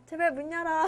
제발 문 열어.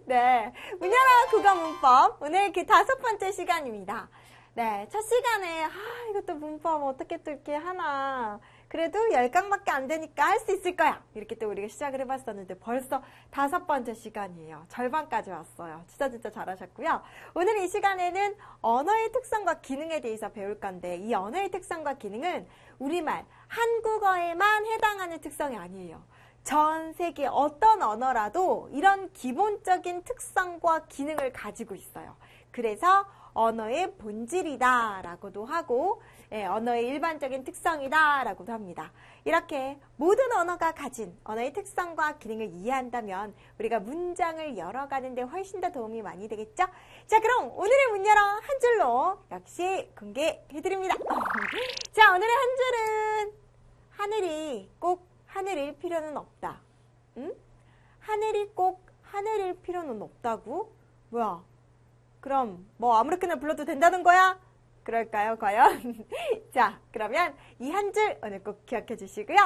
네, 문 열어 국어 문법. 오늘 그 5번째 시간입니다. 네, 첫 시간에 이것도 문법 어떻게 또 이렇게 하나. 그래도 10강밖에 안 되니까 할 수 있을 거야. 이렇게 또 우리가 시작을 해봤었는데 벌써 5번째 시간이에요. 절반까지 왔어요. 진짜 잘하셨고요. 오늘 이 시간에는 언어의 특성과 기능에 대해서 배울 건데 이 언어의 특성과 기능은 우리말, 한국어에만 해당하는 특성이 아니에요. 전 세계 어떤 언어라도 이런 기본적인 특성과 기능을 가지고 있어요. 그래서 언어의 본질이다 라고도 하고 언어의 일반적인 특성이다 라고도 합니다. 이렇게 모든 언어가 가진 언어의 특성과 기능을 이해한다면 우리가 문장을 열어가는 데 훨씬 더 도움이 많이 되겠죠? 자, 그럼 오늘의 문 열어 한 줄로 역시 공개해드립니다. 자, 오늘의 한 줄은 하늘이 꼭 하늘일 필요는 없다. 응? 하늘이 꼭 하늘일 필요는 없다고? 뭐야? 그럼 뭐 아무렇게나 불러도 된다는 거야? 그럴까요, 과연? 자, 그러면 이 한 줄 오늘 꼭 기억해 주시고요.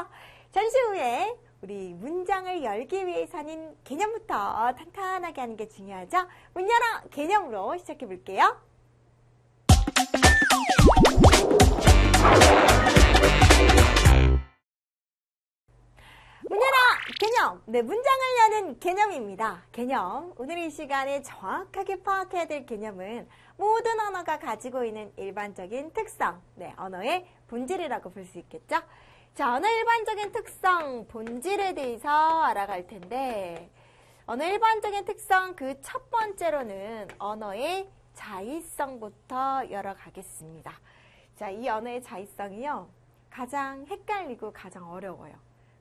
잠시 후에 우리 문장을 열기 위해서는 개념부터 탄탄하게 하는 게 중요하죠? 문 열어 개념으로 시작해 볼게요. 문 열어 개념! 네, 문장을 여는 개념입니다. 개념. 오늘 이 시간에 정확하게 파악해야 될 개념은 모든 언어가 가지고 있는 일반적인 특성, 네, 언어의 본질이라고 볼 수 있겠죠? 자, 언어 일반적인 특성, 본질에 대해서 알아갈 텐데 언어 일반적인 특성 그 첫 번째로는 언어의 자의성부터 열어가겠습니다. 자, 이 언어의 자의성이요, 가장 헷갈리고 가장 어려워요.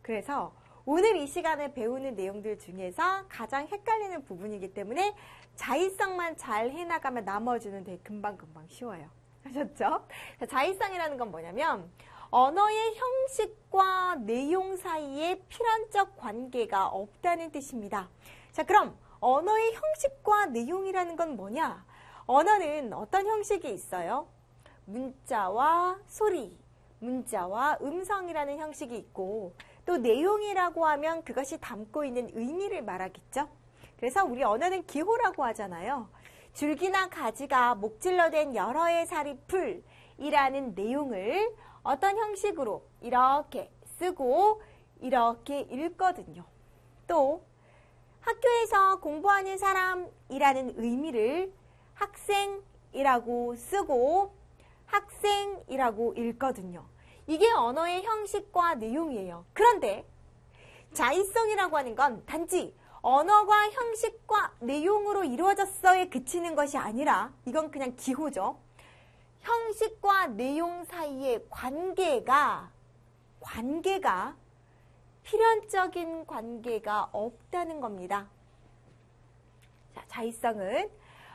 그래서 오늘 이 시간에 배우는 내용들 중에서 가장 헷갈리는 부분이기 때문에 자의성만 잘 해나가면 나머지는 되게 금방금방 쉬워요. 아셨죠? 자, 자의성이라는 건 뭐냐면 언어의 형식과 내용 사이에 필연적 관계가 없다는 뜻입니다. 자, 그럼 언어의 형식과 내용이라는 건 뭐냐? 언어는 어떤 형식이 있어요? 문자와 소리, 문자와 음성이라는 형식이 있고 또 내용이라고 하면 그것이 담고 있는 의미를 말하겠죠. 그래서 우리 언어는 기호라고 하잖아요. 줄기나 가지가 목질러 된 여러의 살이 풀이라는 내용을 어떤 형식으로 이렇게 쓰고 이렇게 읽거든요. 또 학교에서 공부하는 사람이라는 의미를 학생이라고 쓰고 학생이라고 읽거든요. 이게 언어의 형식과 내용이에요. 그런데 자의성이라고 하는 건 단지 언어가 형식과 내용으로 이루어졌어에 그치는 것이 아니라 이건 그냥 기호죠. 형식과 내용 사이의 관계가 필연적인 관계가 없다는 겁니다. 자, 자의성은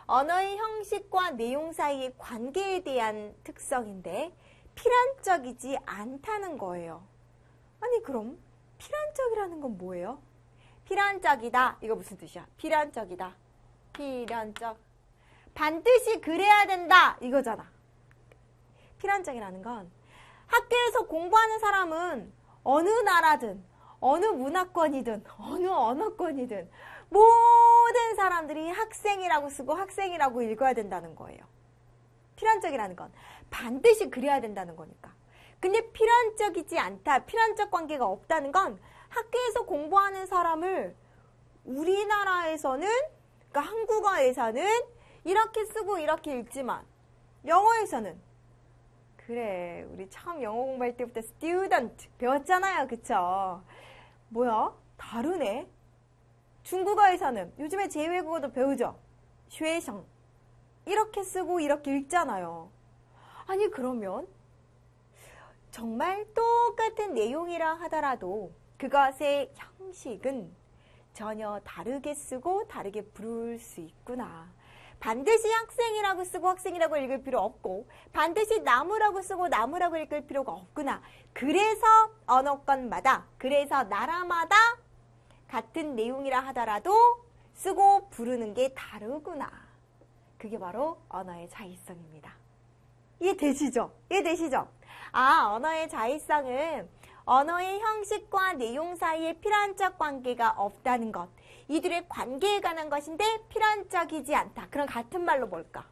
언어의 형식과 내용 사이의 관계에 대한 특성인데 필연적이지 않다는 거예요. 아니 그럼 필연적이라는 건 뭐예요? 필연적이다. 이거 무슨 뜻이야? 필연적이다. 필연적. 반드시 그래야 된다. 이거잖아. 필연적이라는 건 학교에서 공부하는 사람은 어느 나라든 어느 문화권이든 어느 언어권이든 모든 사람들이 학생이라고 쓰고 학생이라고 읽어야 된다는 거예요. 필연적이라는 건 반드시 그래야 된다는 거니까. 근데 필연적이지 않다, 필연적 관계가 없다는 건 학교에서 공부하는 사람을 우리나라에서는, 그러니까 한국어에서는 이렇게 쓰고 이렇게 읽지만 영어에서는 그래, 우리 처음 영어 공부할 때부터 student 배웠잖아요. 그쵸? 뭐야? 다르네? 중국어에서는 요즘에 제2외국어도 배우죠? 쉐성 이렇게 쓰고 이렇게 읽잖아요. 아니 그러면 정말 똑같은 내용이라 하더라도 그것의 형식은 전혀 다르게 쓰고 다르게 부를 수 있구나. 반드시 학생이라고 쓰고 학생이라고 읽을 필요 없고 반드시 나무라고 쓰고 나무라고 읽을 필요가 없구나. 그래서 언어권마다, 그래서 나라마다 같은 내용이라 하더라도 쓰고 부르는 게 다르구나. 그게 바로 언어의 자의성입니다. 이해되시죠? 이해되시죠? 아, 언어의 자의성은 언어의 형식과 내용 사이에 필연적 관계가 없다는 것. 이들의 관계에 관한 것인데 필연적이지 않다. 그럼 같은 말로 뭘까?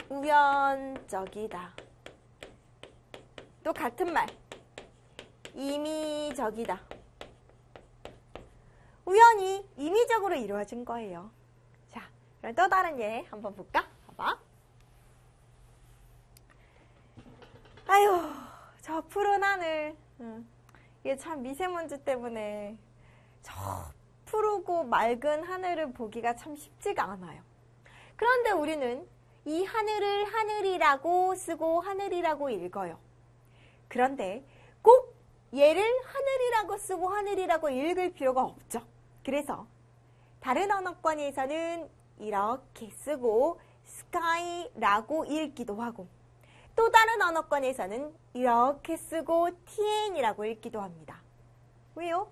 우연적이다. 또 같은 말. 임의적이다. 우연히 임의적으로 이루어진 거예요. 자, 그럼 또 다른 예 한번 볼까? 봐봐. 아유, 저 푸른 하늘. 이게 참 미세먼지 때문에 저 푸르고 맑은 하늘을 보기가 참 쉽지가 않아요. 그런데 우리는 이 하늘을 하늘이라고 쓰고 하늘이라고 읽어요. 그런데 꼭 얘를 하늘이라고 쓰고 하늘이라고 읽을 필요가 없죠. 그래서 다른 언어권에서는 이렇게 쓰고 sky라고 읽기도 하고 또 다른 언어권에서는 이렇게 쓰고 tn이라고 읽기도 합니다. 왜요?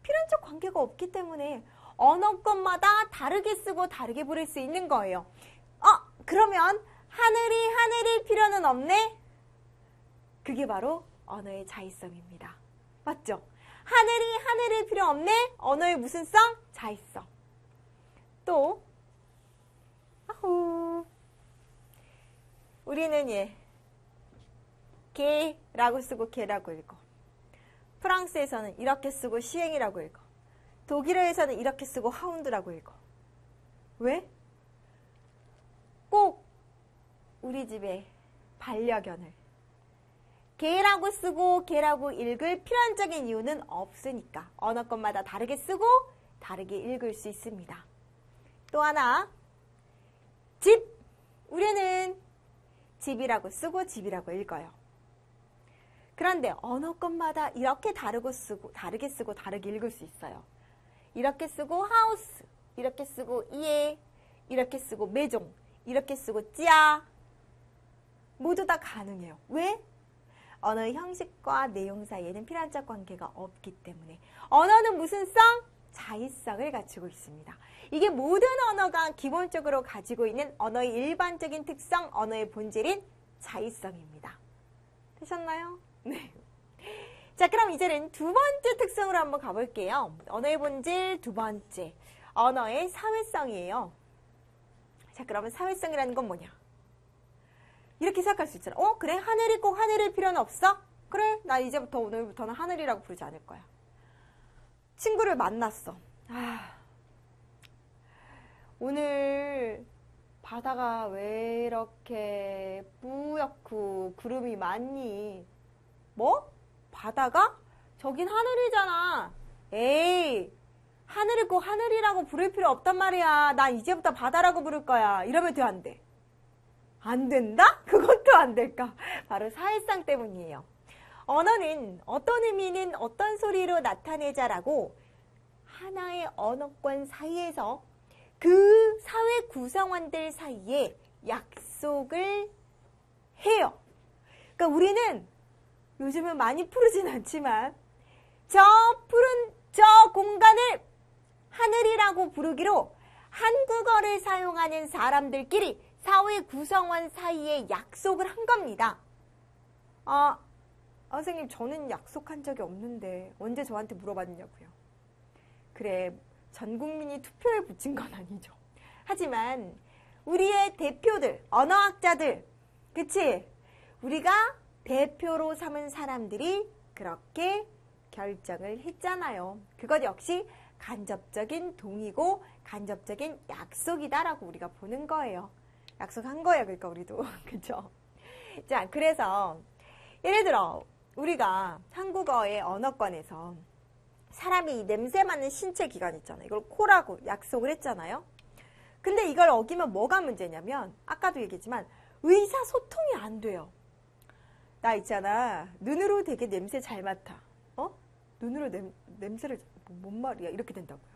필연적 관계가 없기 때문에 언어권마다 다르게 쓰고 다르게 부를 수 있는 거예요. 그러면 하늘이 필요는 없네? 그게 바로 언어의 자의성입니다. 맞죠? 하늘이 필요 없네? 언어의 무슨 성? 자의성. 또 우리는 개라고 쓰고 개라고 읽어. 프랑스에서는 이렇게 쓰고 시행이라고 읽어. 독일어에서는 이렇게 쓰고 하운드라고 읽어. 왜? 꼭 우리 집에 반려견을 개라고 쓰고 개라고 읽을 필연적인 이유는 없으니까 언어권마다 다르게 쓰고 다르게 읽을 수 있습니다. 또 하나, 집. 우리는 집이라고 쓰고 집이라고 읽어요. 그런데 언어권마다 이렇게 다르게 쓰고 다르게 읽을 수 있어요. 이렇게 쓰고 하우스, 이렇게 쓰고 이에, 이렇게 쓰고 메종, 이렇게 쓰고 찌아. 모두 다 가능해요. 왜? 언어의 형식과 내용 사이에는 필연적 관계가 없기 때문에. 언어는 무슨 성? 자의성을 갖추고 있습니다. 이게 모든 언어가 기본적으로 가지고 있는 언어의 일반적인 특성, 언어의 본질인 자의성입니다. 되셨나요? 네. 자, 그럼 이제는 두 번째 특성으로 한번 가볼게요. 언어의 본질 두 번째. 언어의 사회성이에요. 자, 그러면 사회성이라는 건 뭐냐? 이렇게 생각할 수 있잖아. 그래? 하늘이 꼭 하늘일 필요는 없어? 그래? 나 이제부터 오늘부터는 하늘이라고 부르지 않을 거야. 친구를 만났어. 오늘 바다가 왜 이렇게 뿌옇고 구름이 많니? 뭐? 바다가? 저긴 하늘이잖아. 에이, 하늘을 꼭 하늘이라고 부를 필요 없단 말이야. 나 이제부터 바다라고 부를 거야. 이러면 돼, 안 돼? 안 된다? 그것도 안 될까? 바로 사회성 때문이에요. 언어는 어떤 의미는 어떤 소리로 나타내자라고 하나의 언어권 사이에서 그 사회 구성원들 사이에 약속을 해요. 그러니까 우리는 요즘은 많이 푸르진 않지만 저 푸른 저 공간을 하늘이라고 부르기로 한국어를 사용하는 사람들끼리 사회 구성원 사이에 약속을 한 겁니다. 선생님, 저는 약속한 적이 없는데 언제 저한테 물어봤냐고요. 그래, 전 국민이 투표에 붙인 건 아니죠. 하지만 우리의 대표들, 언어학자들, 그치? 우리가 대표로 삼은 사람들이 그렇게 결정을 했잖아요. 그것 역시 간접적인 동의고 간접적인 약속이다라고 우리가 보는 거예요. 약속한 거예요. 그러니까 우리도. 그죠? 자, 그래서 예를 들어 우리가 한국어의 언어권에서 사람이 냄새 맡는 신체 기관 있잖아요. 이걸 코라고 약속을 했잖아요. 근데 이걸 어기면 뭐가 문제냐면 아까도 얘기했지만 의사소통이 안 돼요. 나 있잖아. 눈으로 되게 냄새 잘 맡아. 눈으로 냄새를 뭔 말이야. 이렇게 된다고요.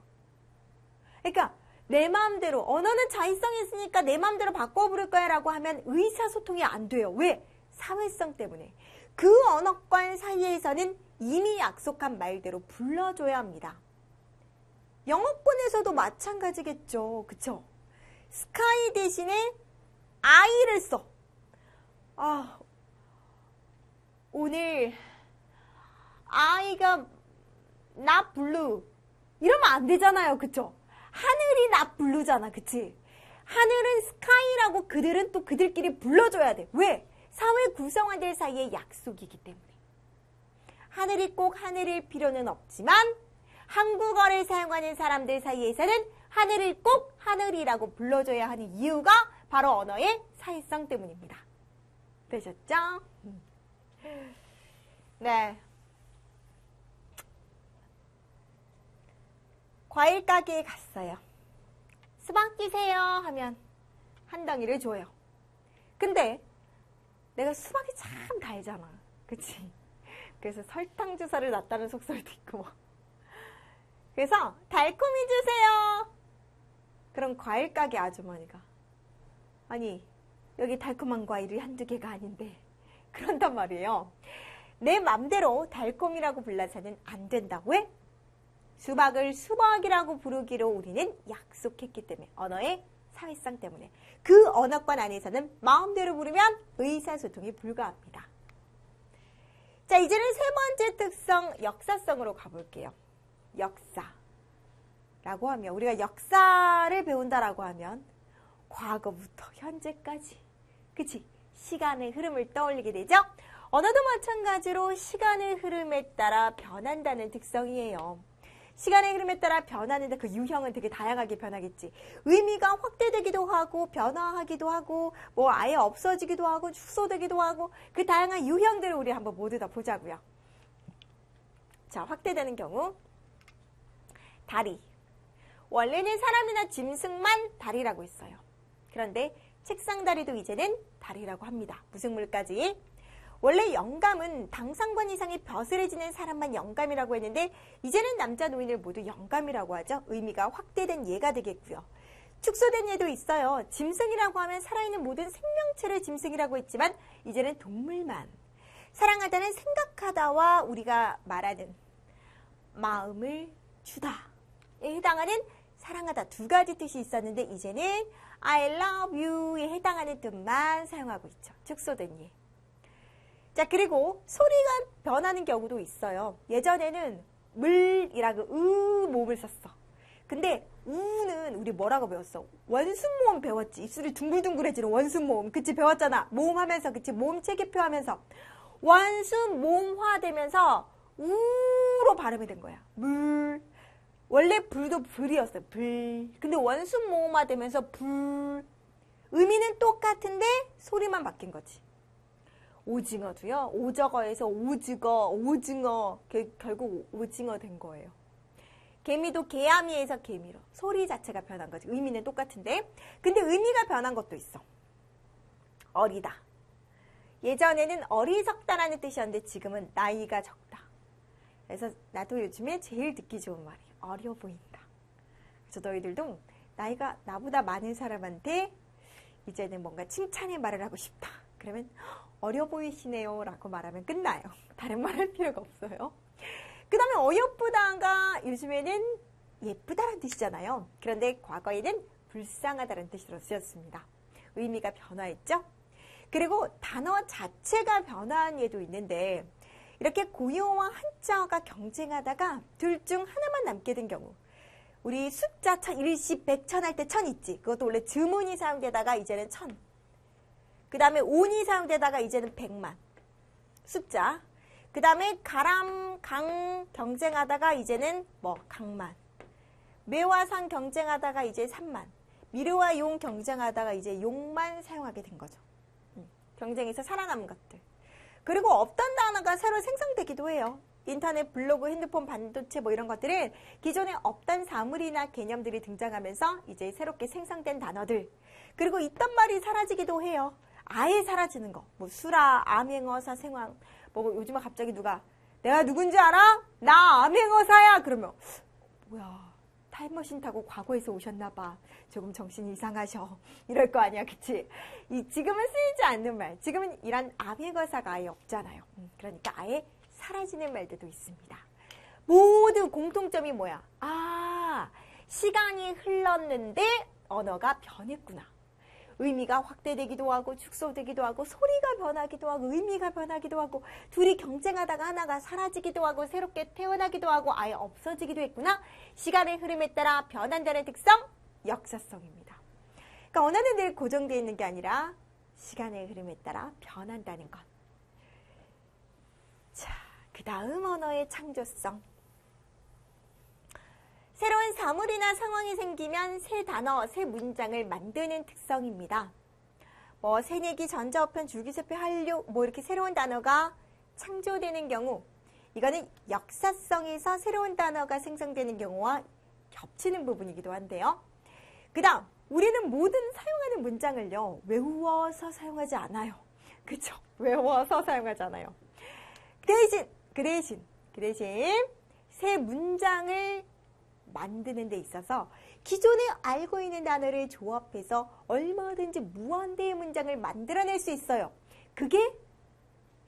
그러니까 내 마음대로 언어는 자의성이 있으니까 내 마음대로 바꿔 부를 거야 라고 하면 의사소통이 안 돼요. 왜? 사회성 때문에. 그 언어권 사이에서는 이미 약속한 말대로 불러줘야 합니다. 영어권에서도 마찬가지겠죠. 그쵸? 스카이 대신에 I를 써. 오늘 아이가 not blue 이러면 안 되잖아요. 그쵸? 하늘이 not blue잖아. 그치? 하늘은 sky라고 그들은 또 그들끼리 불러줘야 돼. 왜? 사회 구성원들 사이의 약속이기 때문에. 하늘이 꼭 하늘일 필요는 없지만 한국어를 사용하는 사람들 사이에서는 하늘을 꼭 하늘이라고 불러줘야 하는 이유가 바로 언어의 사회성 때문입니다. 되셨죠? 네. 과일 가게에 갔어요. 수박 주세요 하면 한 덩이를 줘요. 근데 내가 수박이 참 달잖아. 그치? 그래서 설탕 주사를 놨다는 속설도 있고. 그래서 달콤이 주세요. 그럼 과일 가게 아주머니가 아니 여기 달콤한 과일이 한두 개가 아닌데 그런단 말이에요. 내 맘대로 달콤이라고 불러서는 안 된다. 왜? 수박을 수박이라고 부르기로 우리는 약속했기 때문에. 언어의 사회성 때문에. 그 언어권 안에서는 마음대로 부르면 의사소통이 불가합니다. 자, 이제는 세 번째 특성 역사성으로 가볼게요. 역사라고 하면 우리가 역사를 배운다라고 하면 과거부터 현재까지 그치? 시간의 흐름을 떠올리게 되죠? 언어도 마찬가지로 시간의 흐름에 따라 변한다는 특성이에요. 시간의 흐름에 따라 변하는데 그 유형은 되게 다양하게 변하겠지. 의미가 확대되기도 하고 변화하기도 하고 뭐 아예 없어지기도 하고 축소되기도 하고 그 다양한 유형들을 우리 한번 모두 다 보자고요. 자, 확대되는 경우 다리. 원래는 사람이나 짐승만 다리라고 했어요. 그런데 책상 다리도 이제는 다리라고 합니다. 무슨 물까지? 원래 영감은 당상관 이상의 벼슬을 지닌 사람만 영감이라고 했는데 이제는 남자 노인을 모두 영감이라고 하죠. 의미가 확대된 예가 되겠고요. 축소된 예도 있어요. 짐승이라고 하면 살아있는 모든 생명체를 짐승이라고 했지만 이제는 동물만. 사랑하다는 생각하다와 우리가 말하는 마음을 주다에 해당하는 사랑하다 두 가지 뜻이 있었는데 이제는 I love you에 해당하는 뜻만 사용하고 있죠. 축소된 예. 자, 그리고 소리가 변하는 경우도 있어요. 예전에는 물이라고 모음을 썼어. 근데 우는 우리 뭐라고 배웠어? 원순모음 배웠지. 입술이 둥글둥글해지는 원순모음. 그치? 배웠잖아. 모음하면서 그치? 모음 체계표하면서 원순모음화 되면서 우로 발음이 된 거야. 물. 원래 불도 불이었어요. 불. 근데 원순모음화 되면서 불. 의미는 똑같은데 소리만 바뀐 거지. 오징어도요. 오저거에서 오징어 결국 오징어 된 거예요. 개미도 개아미에서 개미로. 소리 자체가 변한 거지. 의미는 똑같은데. 근데 의미가 변한 것도 있어. 어리다. 예전에는 어리석다라는 뜻이었는데 지금은 나이가 적다. 그래서 나도 요즘에 제일 듣기 좋은 말이에요. 어려 보인다. 그래서 너희들도 나이가 나보다 많은 사람한테 이제는 뭔가 칭찬의 말을 하고 싶다. 그러면 어려 보이시네요 라고 말하면 끝나요. 다른 말 할 필요가 없어요. 그 다음에 어여쁘다가 요즘에는 예쁘다라는 뜻이잖아요. 그런데 과거에는 불쌍하다라는 뜻으로 쓰였습니다. 의미가 변화했죠. 그리고 단어 자체가 변화한 예도 있는데 이렇게 고유어와 한자어가 경쟁하다가 둘 중 하나만 남게 된 경우 우리 숫자 1000, 일십, 백천 할 때 천 있지. 그것도 원래 주문이 사용되다가 이제는 천. 그 다음에 온이 사용되다가 이제는 100만 숫자. 그 다음에 가람, 강 경쟁하다가 이제는 뭐 강만. 매와 상 경쟁하다가 이제 3만. 미르와 용 경쟁하다가 이제 용만 사용하게 된 거죠. 경쟁에서 살아남은 것들. 그리고 없던 단어가 새로 생성되기도 해요. 인터넷, 블로그, 핸드폰, 반도체 뭐 이런 것들은 기존에 없던 사물이나 개념들이 등장하면서 이제 새롭게 생성된 단어들. 그리고 있던 말이 사라지기도 해요. 아예 사라지는 거. 뭐 수라, 암행어사, 생황. 뭐 요즘에 갑자기 누가 내가 누군지 알아? 나 암행어사야. 그러면 뭐야 타임머신 타고 과거에서 오셨나 봐. 조금 정신이 이상하셔. 이럴 거 아니야. 그치? 지금은 쓰이지 않는 말. 지금은 이런 암행어사가 아예 없잖아요. 그러니까 아예 사라지는 말들도 있습니다. 모두 공통점이 뭐야? 아, 시간이 흘렀는데 언어가 변했구나. 의미가 확대되기도 하고 축소되기도 하고 소리가 변하기도 하고 의미가 변하기도 하고 둘이 경쟁하다가 하나가 사라지기도 하고 새롭게 태어나기도 하고 아예 없어지기도 했구나. 시간의 흐름에 따라 변한다는 특성, 역사성입니다. 그러니까 언어는 늘 고정되어 있는 게 아니라 시간의 흐름에 따라 변한다는 것. 자, 그 다음 언어의 창조성. 새로운 사물이나 상황이 생기면 새 단어, 새 문장을 만드는 특성입니다. 새내기, 전자우편, 줄기세표, 한류, 이렇게 새로운 단어가 창조되는 경우, 이거는 역사성에서 새로운 단어가 생성되는 경우와 겹치는 부분이기도 한데요. 그 다음, 우리는 모든 사용하는 문장을요, 외워서 사용하지 않아요. 그쵸? 외워서 사용하지 않아요. 그 대신 새 문장을 만드는 데 있어서 기존에 알고 있는 단어를 조합해서 얼마든지 무한대의 문장을 만들어낼 수 있어요. 그게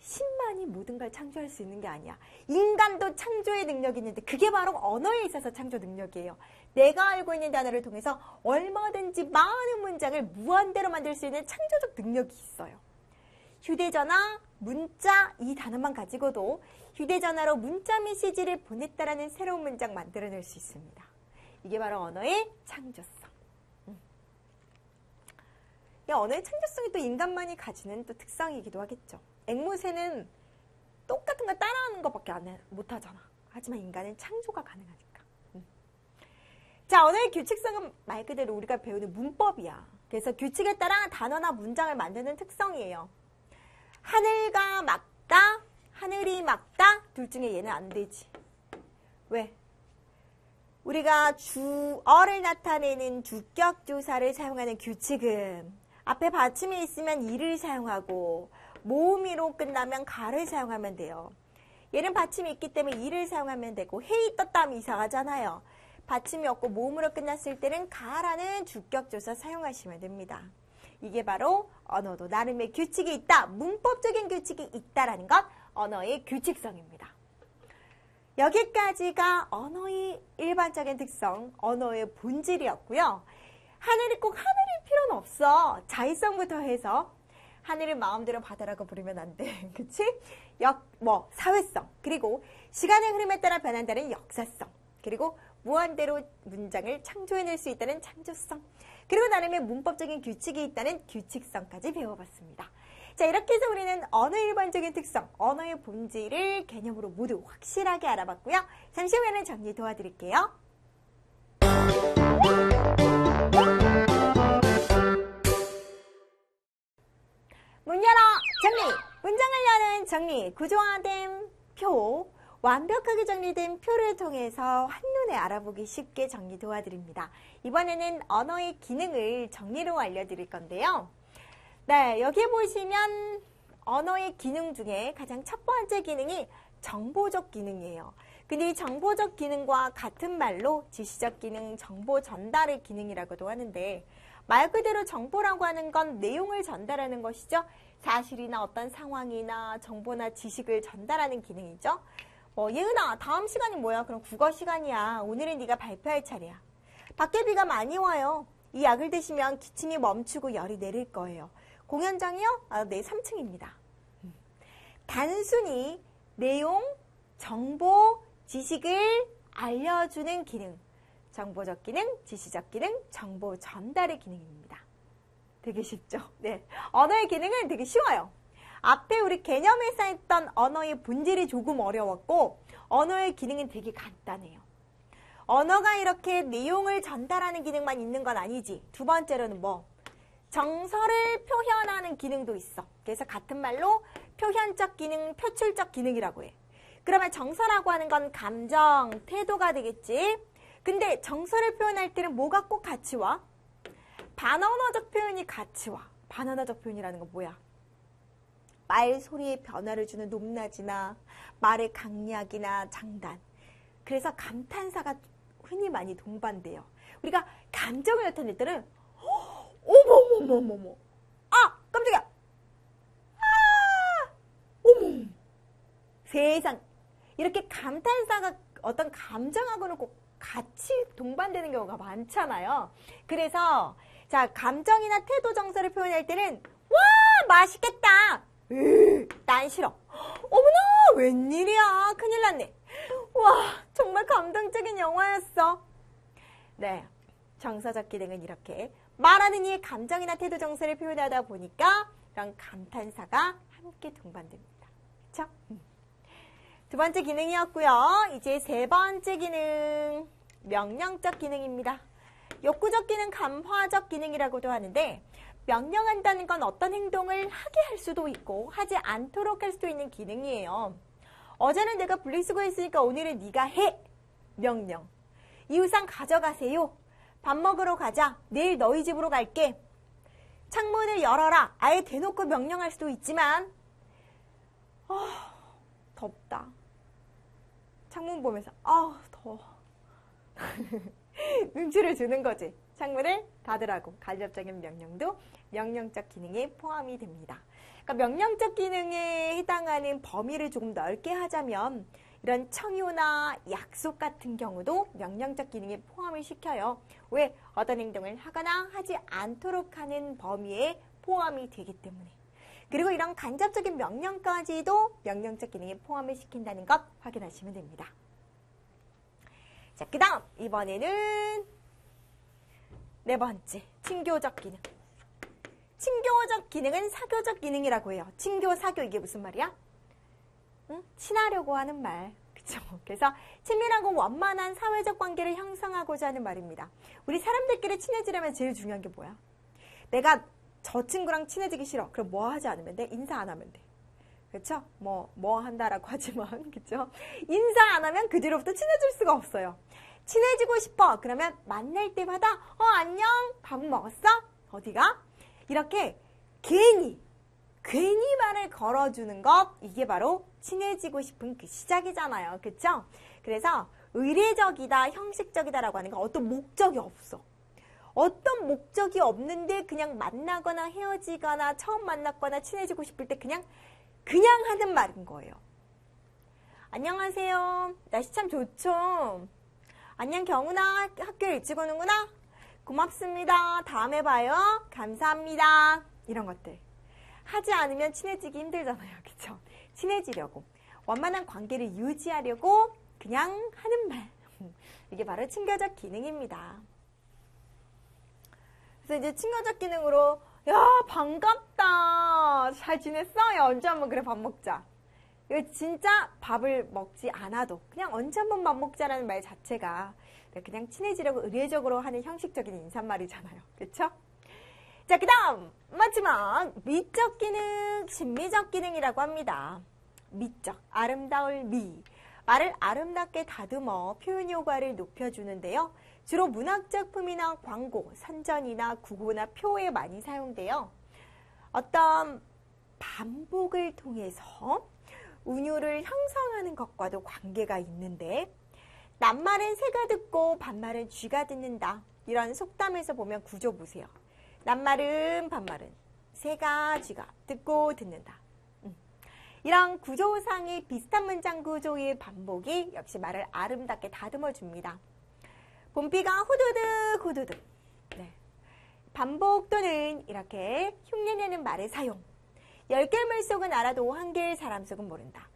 신만이 모든 걸 창조할 수 있는 게 아니야. 인간도 창조의 능력이 있는데 그게 바로 언어에 있어서 창조 능력이에요. 내가 알고 있는 단어를 통해서 얼마든지 많은 문장을 무한대로 만들 수 있는 창조적 능력이 있어요. 휴대전화, 문자 이 단어만 가지고도 휴대전화로 문자 메시지를 보냈다라는 새로운 문장 만들어낼 수 있습니다. 이게 바로 언어의 창조성. 언어의 창조성이 또 인간만이 가지는 또 특성이기도 하겠죠. 앵무새는 똑같은 거 따라하는 것밖에 못하잖아. 하지만 인간은 창조가 가능하니까. 자, 언어의 규칙성은 말 그대로 우리가 배우는 문법이야. 그래서 규칙에 따라 단어나 문장을 만드는 특성이에요. 하늘과 막다, 하늘이 막다, 둘 중에 얘는 안 되지. 왜? 우리가 주어를 나타내는 주격조사를 사용하는 규칙은 앞에 받침이 있으면 이를 사용하고 모음이로 끝나면 가를 사용하면 돼요. 얘는 받침이 있기 때문에 이를 사용하면 되고 해이 떴다 하면 이상하잖아요. 받침이 없고 모음으로 끝났을 때는 가라는 주격조사 사용하시면 됩니다. 이게 바로 언어도 나름의 규칙이 있다, 문법적인 규칙이 있다라는 것, 언어의 규칙성입니다. 여기까지가 언어의 일반적인 특성, 언어의 본질이었고요. 하늘이 꼭 하늘일 필요는 없어. 자의성부터 해서 하늘을 마음대로 바다라고 부르면 안 돼. 그치? 사회성, 그리고 시간의 흐름에 따라 변한다는 역사성, 그리고 무한대로 문장을 창조해낼 수 있다는 창조성, 그리고 나름의 문법적인 규칙이 있다는 규칙성까지 배워봤습니다. 자, 이렇게 해서 우리는 언어의 일반적인 특성, 언어의 본질을 개념으로 모두 확실하게 알아봤고요. 잠시 후에는 정리 도와드릴게요. 문 열어! 정리! 문장을 여는 정리, 구조화된 표, 완벽하게 정리된 표를 통해서 한눈에 알아보기 쉽게 정리 도와드립니다. 이번에는 언어의 기능을 정리로 알려드릴 건데요. 네, 여기 보시면 언어의 기능 중에 가장 첫 번째 기능이 정보적 기능이에요. 근데 이 정보적 기능과 같은 말로 지시적 기능, 정보 전달의 기능이라고도 하는데, 말 그대로 정보라고 하는 건 내용을 전달하는 것이죠. 사실이나 어떤 상황이나 정보나 지식을 전달하는 기능이죠. 예은아, 다음 시간이 뭐야? 그럼 국어 시간이야. 오늘은 네가 발표할 차례야. 밖에 비가 많이 와요. 이 약을 드시면 기침이 멈추고 열이 내릴 거예요. 공연장이요? 네, 3층입니다. 단순히 내용, 정보, 지식을 알려주는 기능. 정보적 기능, 지시적 기능, 정보 전달의 기능입니다. 되게 쉽죠? 네. 언어의 기능은 되게 쉬워요. 앞에 우리 개념에서 했던 언어의 본질이 조금 어려웠고, 언어의 기능은 되게 간단해요. 언어가 이렇게 내용을 전달하는 기능만 있는 건 아니지. 두 번째로는 정서를 표현하는 기능도 있어. 그래서 같은 말로 표현적 기능, 표출적 기능이라고 해. 그러면 정서라고 하는 건 감정, 태도가 되겠지. 근데 정서를 표현할 때는 뭐가 꼭 같이 와? 반언어적 표현이 같이 와. 반언어적 표현이라는 건 뭐야? 말 소리에 변화를 주는 높낮이나 말의 강약이나 장단. 그래서 감탄사가 흔히 많이 동반돼요. 우리가 감정을 나타낼 때는 어머머머머머, 아 깜짝이야, 아 어머, 세상, 이렇게 감탄사가 어떤 감정하고는 꼭 같이 동반되는 경우가 많잖아요. 그래서 자, 감정이나 태도 정서를 표현할 때는 와, 맛있겠다. 난 싫어. 어머나, 웬일이야. 큰일 났네. 와, 정말 감동적인 영화였어. 네, 정서적 기능은 이렇게 말하는 이의 감정이나 태도 정서를 표현하다 보니까 이런 감탄사가 함께 동반됩니다. 그쵸? 두 번째 기능이었고요. 이제 세 번째 기능, 명령적 기능입니다. 욕구적 기능, 감화적 기능이라고도 하는데 명령한다는 건 어떤 행동을 하게 할 수도 있고 하지 않도록 할 수도 있는 기능이에요. 어제는 내가 분리수거했으니까 오늘은 네가 해. 명령. 이 우산 가져가세요. 밥 먹으러 가자. 내일 너희 집으로 갈게. 창문을 열어라. 아예 대놓고 명령할 수도 있지만 덥다. 창문 보면서 더워. 눈치를 주는 거지. 창문을 닫으라고. 간접적인 명령도 명령적 기능에 포함이 됩니다. 그러니까 명령적 기능에 해당하는 범위를 조금 넓게 하자면 이런 청유나 약속 같은 경우도 명령적 기능에 포함을 시켜요. 왜? 어떤 행동을 하거나 하지 않도록 하는 범위에 포함이 되기 때문에. 그리고 이런 간접적인 명령까지도 명령적 기능에 포함을 시킨다는 것 확인하시면 됩니다. 자, 그 다음 이번에는 네 번째, 친교적 기능. 친교적 기능은 사교적 기능이라고 해요. 친교, 사교 이게 무슨 말이야? 응? 친하려고 하는 말. 그쵸? 그래서 친밀하고 원만한 사회적 관계를 형성하고자 하는 말입니다. 우리 사람들끼리 친해지려면 제일 중요한 게 뭐야? 내가 저 친구랑 친해지기 싫어. 그럼 뭐 하지 않으면 돼? 인사 안 하면 돼. 그쵸? 뭐 한다라고 하지만, 그쵸? 인사 안 하면 그 뒤로부터 친해질 수가 없어요. 친해지고 싶어. 그러면 만날 때마다, 안녕? 밥 먹었어? 어디가? 이렇게 괜히 말을 걸어주는 것, 이게 바로 친해지고 싶은 그 시작이잖아요. 그쵸? 그래서 의례적이다, 형식적이다라고 하는 건 어떤 목적이 없어. 어떤 목적이 없는데 그냥 만나거나 헤어지거나 처음 만났거나 친해지고 싶을 때 그냥 하는 말인 거예요. 안녕하세요. 날씨 참 좋죠? 안녕 경훈아. 학교 일찍 오는구나? 고맙습니다. 다음에 봐요. 감사합니다. 이런 것들. 하지 않으면 친해지기 힘들잖아요. 그쵸? 친해지려고. 원만한 관계를 유지하려고 그냥 하는 말. 이게 바로 친교적 기능입니다. 그래서 이제 친교적 기능으로 야 반갑다. 잘 지냈어? 야 언제 한번 그래 밥 먹자. 이거 진짜 밥을 먹지 않아도 그냥 언제 한번 밥 먹자라는 말 자체가 그냥 친해지려고 의례적으로 하는 형식적인 인사말이잖아요. 그쵸? 자, 그 다음 마지막 미적 기능, 심미적 기능이라고 합니다. 미적, 아름다울 미. 말을 아름답게 다듬어 표현 효과를 높여주는데요. 주로 문학작품이나 광고, 선전이나 구호나 표에 많이 사용돼요. 어떤 반복을 통해서 운율을 형성하는 것과도 관계가 있는데 낱말은 새가 듣고 반말은 쥐가 듣는다. 이런 속담에서 보면 구조 보세요. 낱말은 반말은 새가 쥐가 듣고 듣는다. 이런 구조상의 비슷한 문장 구조의 반복이 역시 말을 아름답게 다듬어 줍니다. 본피가 후두득 후두득. 네. 반복 또는 이렇게 흉내내는 말의 사용. 10길 물속은 알아도 한길 사람 속은 모른다.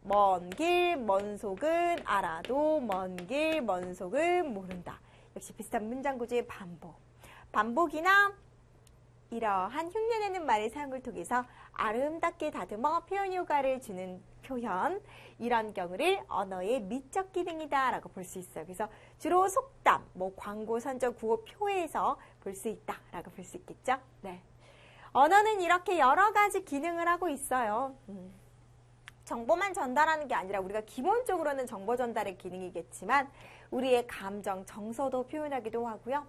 먼 길, 먼 속은 알아도 먼 길, 먼 속은 모른다. 역시 비슷한 문장 구조의 반복. 반복이나 이러한 흉내내는 말의 사용을 통해서 아름답게 다듬어 표현 효과를 주는 표현, 이런 경우를 언어의 미적 기능이다 라고 볼 수 있어요. 그래서 주로 속담, 광고, 선전, 구호, 표에서 볼 수 있다 라고 볼 수 있겠죠. 네. 언어는 이렇게 여러 가지 기능을 하고 있어요. 정보만 전달하는 게 아니라 우리가 기본적으로는 정보 전달의 기능이겠지만 우리의 감정, 정서도 표현하기도 하고요.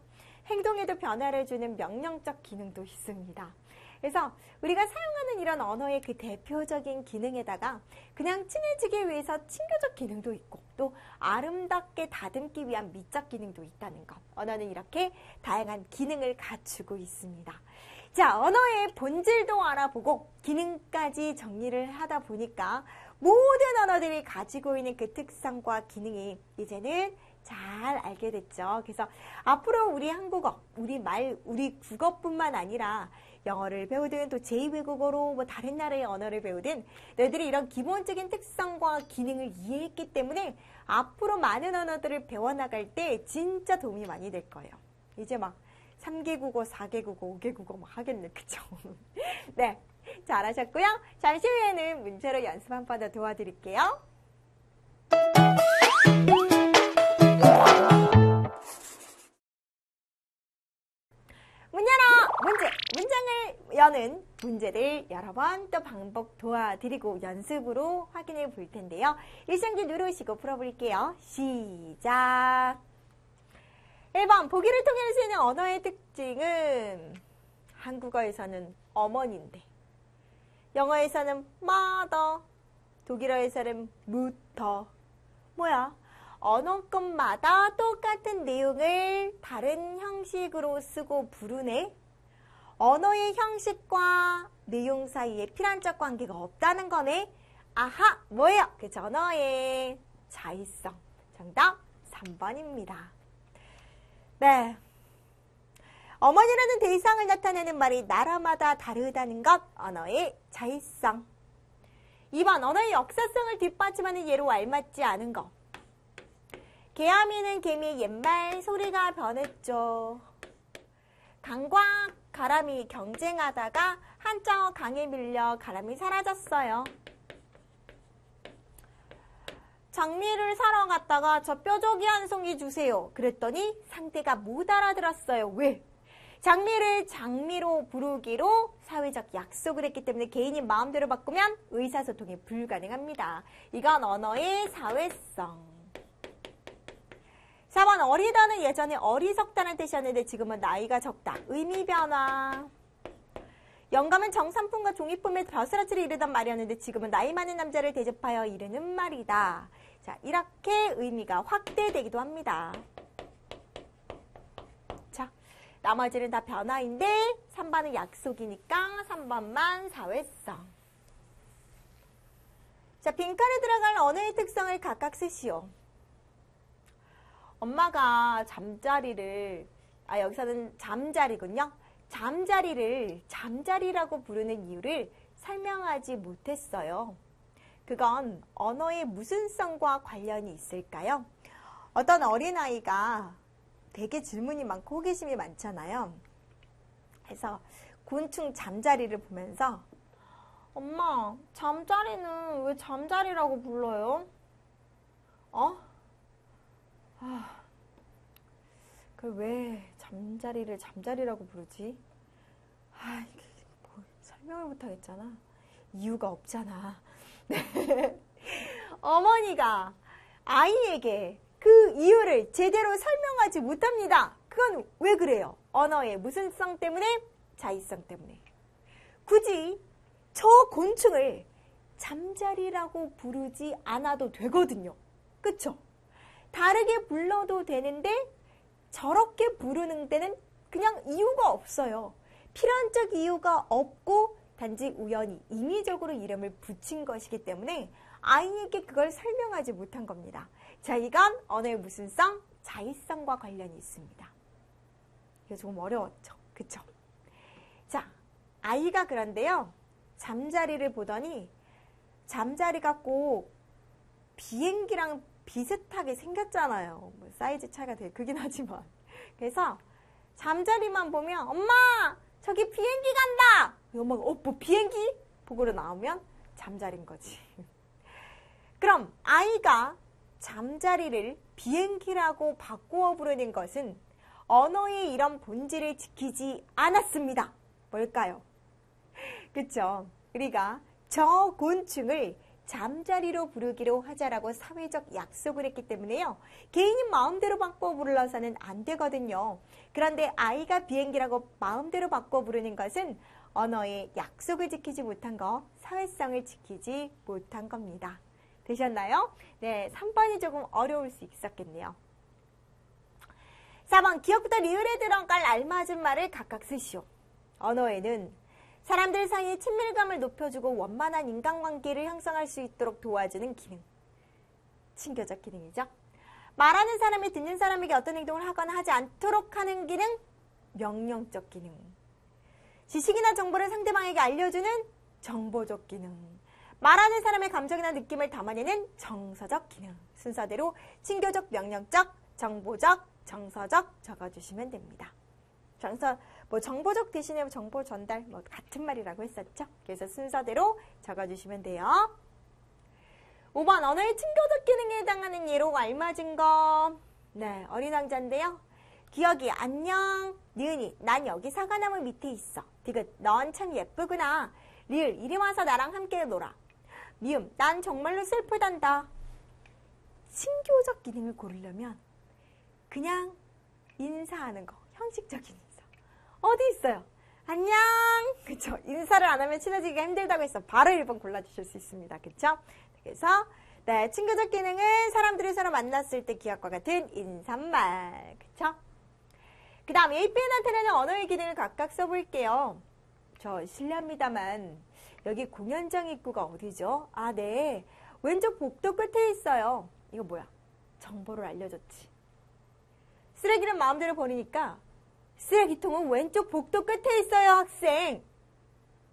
행동에도 변화를 주는 명령적 기능도 있습니다. 그래서 우리가 사용하는 이런 언어의 그 대표적인 기능에다가 그냥 친해지기 위해서 친교적 기능도 있고 또 아름답게 다듬기 위한 미적 기능도 있다는 것. 언어는 이렇게 다양한 기능을 갖추고 있습니다. 자, 언어의 본질도 알아보고 기능까지 정리를 하다 보니까 모든 언어들이 가지고 있는 그 특성과 기능이 이제는 잘 알게 됐죠. 그래서 앞으로 우리 한국어, 우리 국어뿐만 아니라 영어를 배우든 또 제2외국어로 뭐 다른 나라의 언어를 배우든 너희들이 이런 기본적인 특성과 기능을 이해했기 때문에 앞으로 많은 언어들을 배워나갈 때 진짜 도움이 많이 될 거예요. 이제 막 3개 국어, 4개 국어, 5개 국어 막 하겠네. 그쵸? 네, 잘하셨고요. 잠시 후에는 문제로 연습 한 번 더 도와드릴게요. 문 열어! 문제! 문장을 여는 문제를 여러 번 또 반복 도와드리고 연습으로 확인해 볼 텐데요. 일상기 누르시고 풀어볼게요. 시작! 1번, 보기를 통해 알 수 있는 언어의 특징은 한국어에서는 어머니인데 영어에서는 mother, 독일어에서는 mutter. 뭐야? 언어권마다 똑같은 내용을 다른 형식으로 쓰고 부르네? 언어의 형식과 내용 사이에 필연적 관계가 없다는 거네? 아하! 뭐예요? 그 언어의 자의성. 정답 3번입니다. 네. 어머니라는 대상을 나타내는 말이 나라마다 다르다는 것, 언어의 자의성. 2번, 언어의 역사성을 뒷받침하는 예로 알맞지 않은 것. 개아미는 개미의 옛말 소리가 변했죠. 강과 가람이 경쟁하다가 한자어 강에 밀려 가람이 사라졌어요. 장미를 사러 갔다가 저 뾰족이 한 송이 주세요. 그랬더니 상대가 못 알아들었어요. 왜? 장미를 장미로 부르기로 사회적 약속을 했기 때문에 개인이 마음대로 바꾸면 의사소통이 불가능합니다. 이건 언어의 사회성. 4번, 어리다는 예전에 어리석다는 뜻이었는데 지금은 나이가 적다. 의미 변화. 영감은 정산품과 종이품에 벼슬아치를 이르던 말이었는데 지금은 나이 많은 남자를 대접하여 이르는 말이다. 자, 이렇게 의미가 확대되기도 합니다. 자, 나머지는 다 변화인데 3번은 약속이니까 3번만 사회성. 자, 빈칸에 들어갈 언어의 특성을 각각 쓰시오. 엄마가 잠자리를, 여기서는 잠자리군요. 잠자리를 잠자리라고 부르는 이유를 설명하지 못했어요. 그건 언어의 무슨 성과 관련이 있을까요? 어떤 어린아이가 되게 질문이 많고 호기심이 많잖아요. 그래서 곤충 잠자리를 보면서 엄마, 잠자리는 왜 잠자리라고 불러요? 그 왜 잠자리를 잠자리라고 부르지? 뭐 설명을 못하겠잖아. 이유가 없잖아. 네. 어머니가 아이에게 그 이유를 제대로 설명하지 못합니다. 그건 왜 그래요? 언어의 무슨 성 때문에? 자의성 때문에. 굳이 저 곤충을 잠자리라고 부르지 않아도 되거든요. 그쵸? 다르게 불러도 되는데 저렇게 부르는 데는 그냥 이유가 없어요. 필연적 이유가 없고 단지 우연히 임의적으로 이름을 붙인 것이기 때문에 아이에게 그걸 설명하지 못한 겁니다. 자, 이건 언어의 무슨 성? 자의성과 관련이 있습니다. 이거 조금 어려웠죠? 그쵸? 자, 아이가 그런데요. 잠자리를 보더니 잠자리가 꼭 비행기랑 비슷하게 생겼잖아요. 뭐 사이즈 차이가 되게 크긴 하지만. 그래서 잠자리만 보면 엄마! 저기 비행기 간다! 엄마가 뭐 비행기? 보고로 나오면 잠자리인 거지. 그럼 아이가 잠자리를 비행기라고 바꾸어 부르는 것은 언어의 이런 본질을 지키지 않았습니다. 뭘까요? 그쵸? 우리가 저 곤충을 잠자리로 부르기로 하자라고 사회적 약속을 했기 때문에요. 개인이 마음대로 바꿔 불러서는 안 되거든요. 그런데 아이가 비행기라고 마음대로 바꿔 부르는 것은 언어의 약속을 지키지 못한 거, 사회성을 지키지 못한 겁니다. 되셨나요? 네, 3번이 조금 어려울 수 있었겠네요. 4번, 기억부터 리을에 들어갈 알맞은 말을 각각 쓰시오. 언어에는 사람들 사이의 친밀감을 높여주고 원만한 인간관계를 형성할 수 있도록 도와주는 기능. 친교적 기능이죠. 말하는 사람이 듣는 사람에게 어떤 행동을 하거나 하지 않도록 하는 기능, 명령적 기능. 지식이나 정보를 상대방에게 알려주는 정보적 기능. 말하는 사람의 감정이나 느낌을 담아내는 정서적 기능. 순서대로 친교적, 명령적, 정보적, 정서적 적어주시면 됩니다. 정보적 대신에 정보 전달, 같은 말이라고 했었죠. 그래서 순서대로 적어주시면 돼요. 5번, 언어의 친교적 기능에 해당하는 예로 알맞은 거. 네, 어린 왕자인데요. 기억이, 안녕. 니은이, 난 여기 사과나무 밑에 있어. 디귿, 넌 참 예쁘구나. 리을, 이리 와서 나랑 함께 놀아. 미음, 난 정말로 슬프단다. 친교적 기능을 고르려면 그냥 인사하는 거, 형식적인 인사. 어디 있어요? 안녕. 그쵸? 인사를 안 하면 친해지기가 힘들다고 해서 바로 1번 골라주실 수 있습니다. 그쵸? 그래서 네, 친교적 기능은 사람들이 서로 만났을 때 기억과 같은 인사말. 그쵸? 그 다음 A 표현 나타내는 언어의 기능을 각각 써볼게요. 저 실례합니다만 여기 공연장 입구가 어디죠? 아, 네. 왼쪽 복도 끝에 있어요. 이거 뭐야? 정보를 알려줬지. 쓰레기는 마음대로 버리니까 쓰레기통은 왼쪽 복도 끝에 있어요, 학생.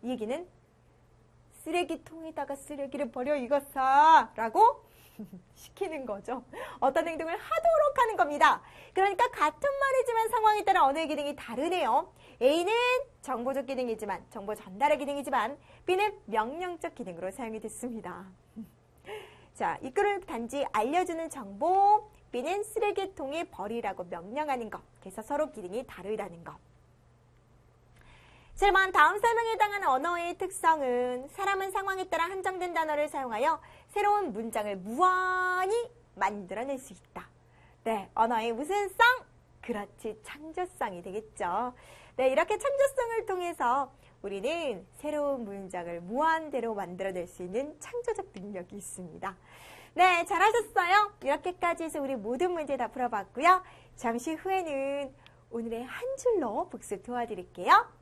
이 얘기는 쓰레기통에다가 쓰레기를 버려 이것아 라고 시키는 거죠. 어떤 행동을 하도록 하는 겁니다. 그러니까 같은 말이지만 상황에 따라 언어의 기능이 다르네요. A는 정보적 기능이지만, 정보 전달의 기능이지만 B는 명령적 기능으로 사용이 됐습니다. 자, 이 글을 단지 알려주는 정보, B는 쓰레기통에 버리라고 명령하는 것. 그래서 서로 기능이 다르다는 것. 7번, 다음 설명에 해당하는 언어의 특성은 사람은 상황에 따라 한정된 단어를 사용하여 새로운 문장을 무한히 만들어낼 수 있다. 네, 언어의 무슨 성? 그렇지, 창조성이 되겠죠. 네, 이렇게 창조성을 통해서 우리는 새로운 문장을 무한대로 만들어낼 수 있는 창조적 능력이 있습니다. 네, 잘하셨어요. 이렇게까지 해서 우리 모든 문제 다 풀어봤고요. 잠시 후에는 오늘의 한 줄로 복습 도와드릴게요.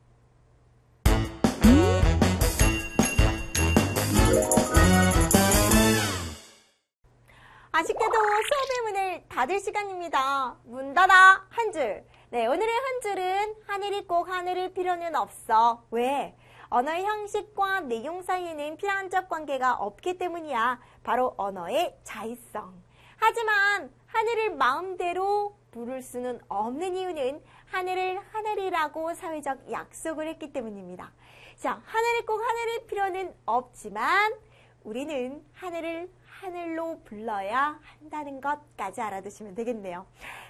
아쉽게도 수업의 문을 닫을 시간입니다. 문 닫아 한 줄. 네, 오늘의 한 줄은 하늘이 꼭 하늘일 필요는 없어. 왜? 언어의 형식과 내용 사이에는 필연적 관계가 없기 때문이야. 바로 언어의 자의성. 하지만 하늘을 마음대로 부를 수는 없는 이유는 하늘을 하늘이라고 사회적 약속을 했기 때문입니다. 자, 하늘이 꼭 하늘일 필요는 없지만 우리는 하늘을 하늘로 불러야 한다는 것까지 알아두시면 되겠네요.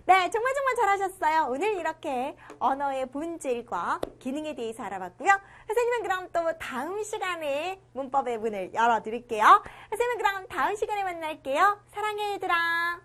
네, 정말 잘하셨어요. 오늘 이렇게 언어의 본질과 기능에 대해서 알아봤고요. 선생님은 그럼 또 다음 시간에 문법의 문을 열어드릴게요. 선생님은 그럼 다음 시간에 만날게요. 사랑해 얘들아.